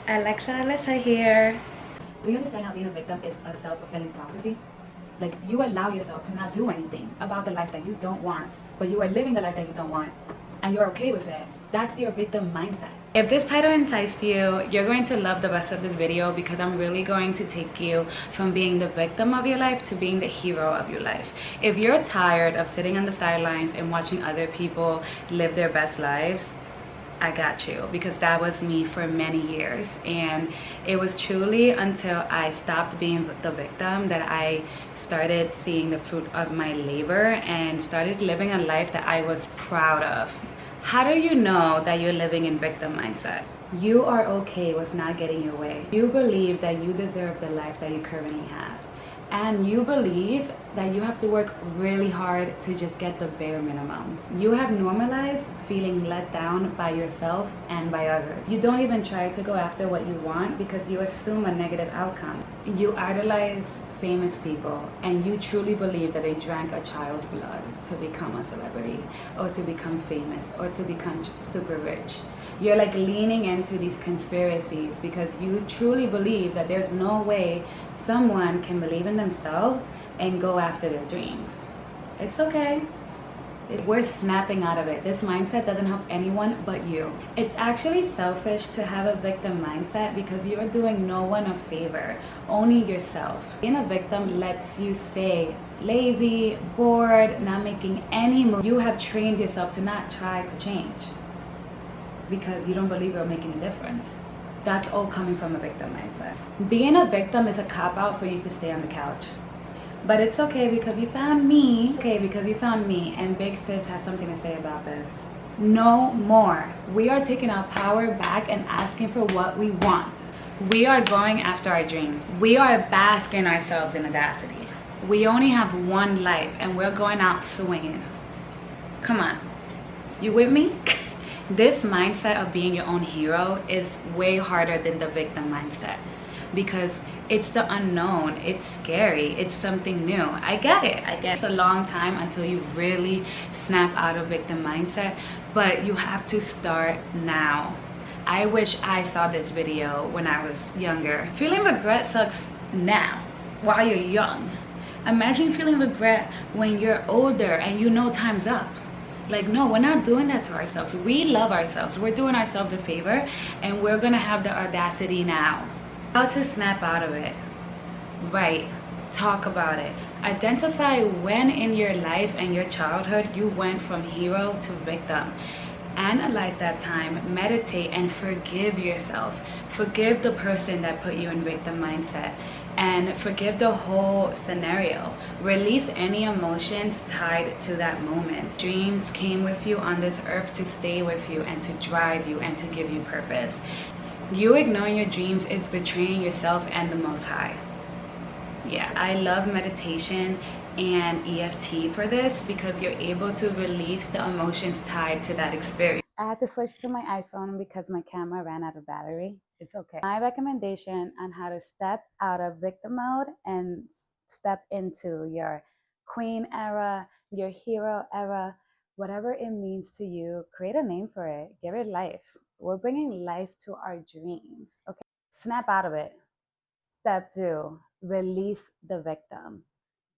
Alexa here. Do you understand how being a victim is a self-fulfilling prophecy? Like, you allow yourself to not do anything about the life that you don't want, but you are living the life that you don't want, and you're okay with it. That's your victim mindset. If this title enticed you, you're going to love the rest of this video because I'm really going to take you from being the victim of your life to being the hero of your life. If you're tired of sitting on the sidelines and watching other people live their best lives, I got you, because that was me for many years. And it was truly until I stopped being the victim that I started seeing the fruit of my labor and started living a life that I was proud of. How do you know that you're living in victim mindset? You are okay with not getting your way. You believe that you deserve the life that you currently have. And you believe that you have to work really hard to just get the bare minimum. You have normalized feeling let down by yourself and by others. You don't even try to go after what you want because you assume a negative outcome. You idolize famous people and you truly believe that they drank a child's blood to become a celebrity or to become famous or to become super rich. You're like leaning into these conspiracies because you truly believe that there's no way someone can believe in themselves and go after their dreams. It's okay. We're snapping out of it. This mindset doesn't help anyone but you. It's actually selfish to have a victim mindset because you're doing no one a favor, only yourself. Being a victim lets you stay lazy, bored, not making any move. You have trained yourself to not try to change because you don't believe you're making a difference. That's all coming from a victim mindset. Being a victim is a cop-out for you to stay on the couch. But it's okay because you found me. Okay, because you found me, and Big Sis has something to say about this. No more. We are taking our power back and asking for what we want. We are going after our dream. We are basking ourselves in audacity. We only have one life and we're going out swinging. Come on. You with me? This mindset of being your own hero is way harder than the victim mindset because it's the unknown, it's scary, it's something new. I get it. It's a long time until you really snap out of victim mindset, but you have to start now. I wish I saw this video when I was younger. Feeling regret sucks now while you're young. Imagine feeling regret when you're older and you know time's up. Like, no, we're not doing that to ourselves. We love ourselves. We're doing ourselves a favor and we're gonna have the audacity now. How to snap out of it. Right, talk about it. Identify when in your life and your childhood you went from hero to victim. Analyze that time, meditate, and forgive yourself. Forgive the person that put you in victim mindset, and forgive the whole scenario. Release any emotions tied to that moment. Dreams came with you on this earth to stay with you and to drive you and to give you purpose. You ignoring your dreams is betraying yourself and the Most High. Yeah, I love meditation and EFT for this because you're able to release the emotions tied to that experience. I had to switch to my iPhone because my camera ran out of battery. It's okay. My recommendation on how to step out of victim mode and step into your queen era, your hero era, whatever it means to you, create a name for it, give it life. We're bringing life to our dreams. Okay, snap out of it. Step 2, release the victim.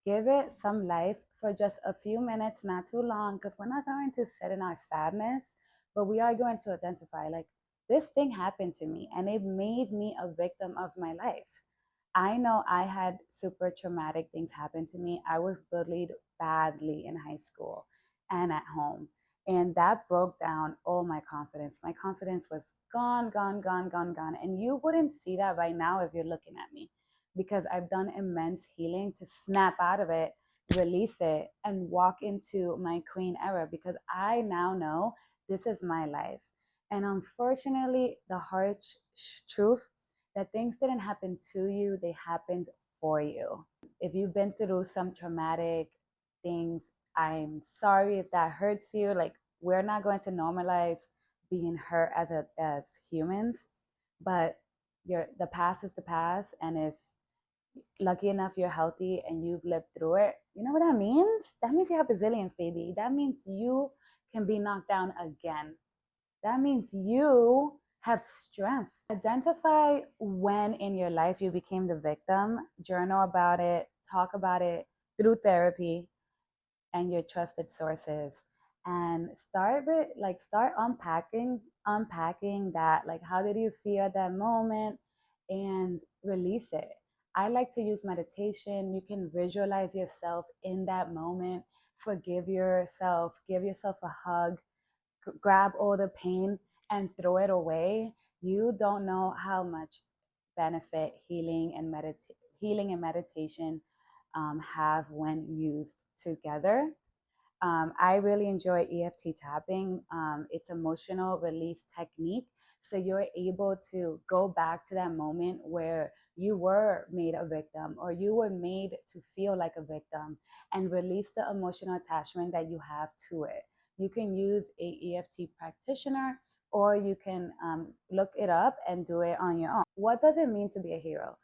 Give it some life for just a few minutes, not too long, because we're not going to sit in our sadness, but we are going to identify, like, this thing happened to me and it made me a victim of my life. I know I had super traumatic things happen to me. I was bullied badly in high school and at home. And that broke down all my confidence. My confidence was gone, gone, gone, gone, gone. And you wouldn't see that right now if you're looking at me because I've done immense healing to snap out of it, release it, and walk into my queen era because I now know this is my life. And unfortunately, the harsh truth that things didn't happen to you, they happened for you. If you've been through some traumatic things, I'm sorry if that hurts you. Like, we're not going to normalize being hurt as humans, but the past is the past. And if lucky enough you're healthy and you've lived through it, you know what that means? That means you have resilience, baby. That means you can be knocked down again. That means you have strength. Identify when in your life you became the victim, journal about it, talk about it through therapy and your trusted sources, and start unpacking that, like, how did you feel at that moment, and release it. I like to use meditation. You can visualize yourself in that moment, forgive yourself, give yourself a hug, grab all the pain and throw it away. You don't know how much benefit healing and meditation have when used together. I really enjoy EFT tapping. It's emotional release technique. So you're able to go back to that moment where you were made a victim or you were made to feel like a victim and release the emotional attachment that you have to it. You can use a EFT practitioner or you can look it up and do it on your own. What does it mean to be a hero?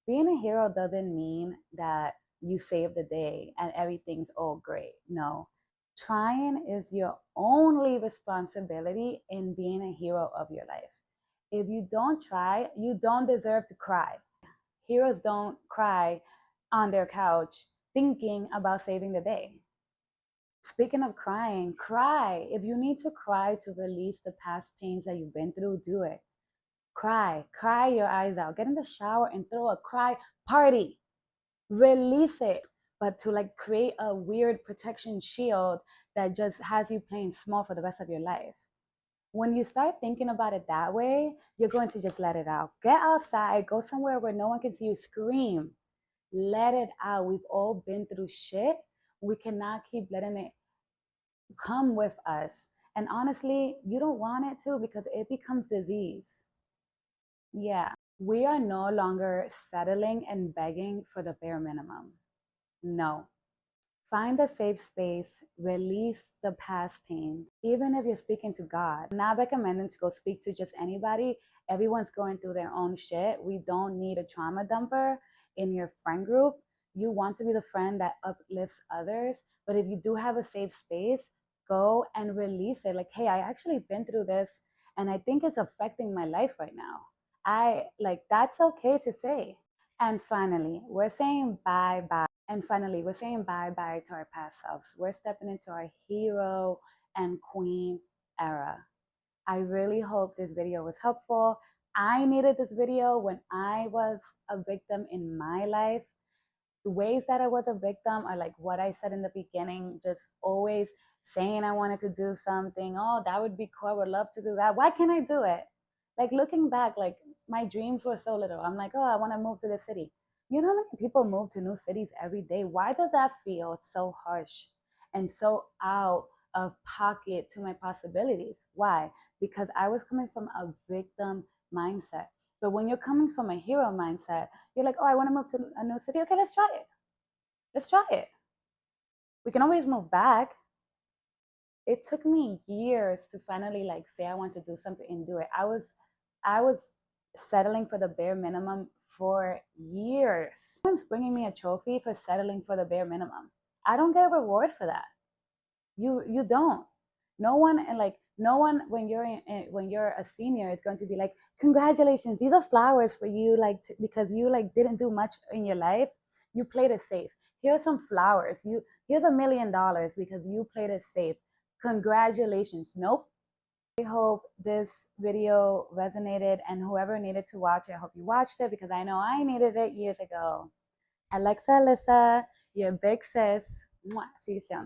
Being a hero doesn't mean that you save the day and everything's all great. No, trying is your only responsibility in being a hero of your life. If you don't try, you don't deserve to cry. Heroes don't cry on their couch thinking about saving the day. Speaking of crying, cry. If you need to cry to release the past pains that you've been through, do it. Cry your eyes out. Get in the shower and throw a cry party. Release it. But to like create a weird protection shield that just has you playing small for the rest of your life. When you start thinking about it that way, you're going to just let it out. Get outside, go somewhere where no one can see you, scream. Let it out. We've all been through shit. We cannot keep letting it come with us. And honestly, you don't want it to because it becomes disease. Yeah. We are no longer settling and begging for the bare minimum. No. Find a safe space, release the past pain. Even if you're speaking to God, I'm not recommending to go speak to just anybody. Everyone's going through their own shit. We don't need a trauma dumper in your friend group. You want to be the friend that uplifts others. But if you do have a safe space, go and release it. Like, hey, I actually been through this and I think it's affecting my life right now. That's okay to say. And finally, we're saying bye bye. And finally, we're saying bye bye to our past selves. We're stepping into our hero and queen era. I really hope this video was helpful. I needed this video when I was a victim in my life. The ways that I was a victim are like what I said in the beginning, just always saying I wanted to do something. Oh, that would be cool. I would love to do that. Why can't I do it? Like looking back, like my dreams were so little. I'm like, oh, I want to move to the city. You know how many people move to new cities every day? Why does that feel so harsh and so out of pocket to my possibilities? Why? Because I was coming from a victim mindset. But when you're coming from a hero mindset, you're like, oh, I want to move to a new city. Okay, let's try it. Let's try it. We can always move back. It took me years to finally like say I want to do something and do it. I was settling for the bare minimum for years. No one's bringing me a trophy for settling for the bare minimum. I don't get a reward for that. You don't. No one when you're a senior is going to be like, congratulations, these are flowers for you, like because you like didn't do much in your life. You played it safe. Here's some flowers. Here's $1 million because you played it safe. Congratulations. Nope. I hope this video resonated, and whoever needed to watch it, I hope you watched it because I know I needed it years ago. Alexa, Alyssa, your big sis. Mwah. See you soon.